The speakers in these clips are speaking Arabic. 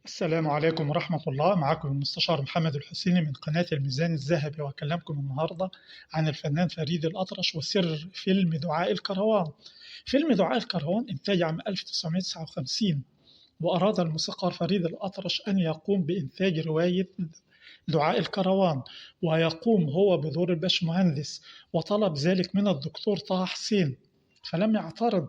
السلام عليكم ورحمة الله. معكم المستشار محمد الحسيني من قناة الميزان الذهبي، وأكلمكم النهاردة عن الفنان فريد الأطرش وسر فيلم دعاء الكروان. فيلم دعاء الكروان إنتاج عام 1959، وأراد الموسيقار فريد الأطرش أن يقوم بإنتاج رواية دعاء الكروان، ويقوم هو بدور الباشمهندس، وطلب ذلك من الدكتور طه حسين فلم يعترض.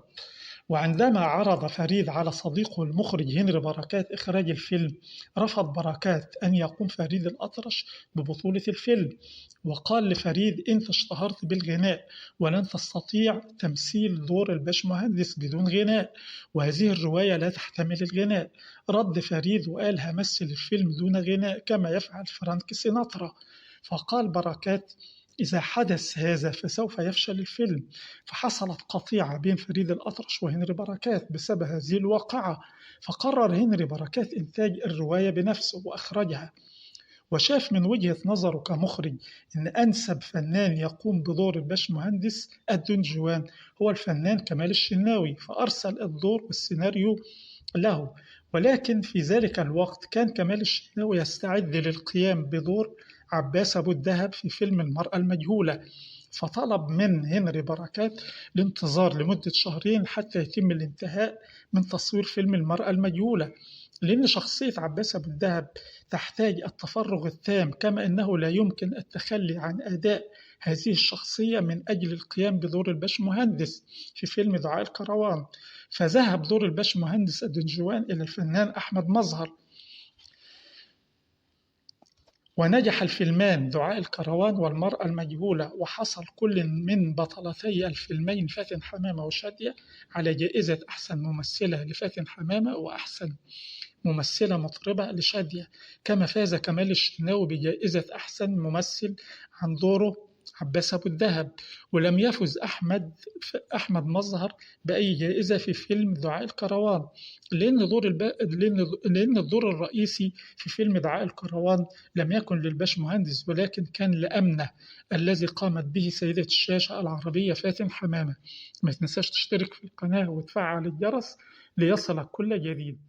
وعندما عرض فريد على صديقه المخرج هنري بركات إخراج الفيلم، رفض بركات أن يقوم فريد الأطرش ببطولة الفيلم، وقال لفريد: أنت اشتهرت بالغناء ولن تستطيع تمثيل دور الباشمهندس بدون غناء، وهذه الرواية لا تحتمل الغناء. رد فريد وقال: همثل الفيلم دون غناء كما يفعل فرانك سيناترا. فقال بركات: إذا حدث هذا فسوف يفشل الفيلم. فحصلت قطيعة بين فريد الأطرش وهنري بركات بسبب هذه الواقعة، فقرر هنري بركات إنتاج الرواية بنفسه وأخرجها، وشاف من وجهة نظره كمخرج إن أنسب فنان يقوم بدور الباشمهندس الدنجوان هو الفنان كمال الشناوي، فأرسل الدور والسيناريو له. ولكن في ذلك الوقت كان كمال الشناوي يستعد للقيام بدور عباس أبو الدهب في فيلم المرأة المجهولة، فطلب من هنري بركات الانتظار لمدة شهرين حتى يتم الانتهاء من تصوير فيلم المرأة المجهولة، لأن شخصية عباس أبو الدهب تحتاج التفرغ التام، كما أنه لا يمكن التخلي عن أداء هذه الشخصية من أجل القيام بدور الباشمهندس في فيلم دعاء الكروان. فذهب دور الباشمهندس الدنجوان إلى الفنان أحمد مظهر، ونجح الفيلمان دعاء الكروان والمرأة المجهولة، وحصل كل من بطلتي الفيلمين فاتن حمامة وشادية على جائزة أحسن ممثلة لفاتن حمامة وأحسن ممثلة مطربة لشادية، كما فاز كمال الشناوي بجائزة أحسن ممثل عن دوره عباس أبو الدهب. ولم يفز أحمد مظهر بأي جائزة في فيلم دعاء الكروان، لأن الدور الرئيسي في فيلم دعاء الكروان لم يكن للباشمهندس، ولكن كان لأمنة الذي قامت به سيدة الشاشة العربية فاتن حمامة. ما تنساش تشترك في القناة وتفعل الجرس ليصلك كل جديد.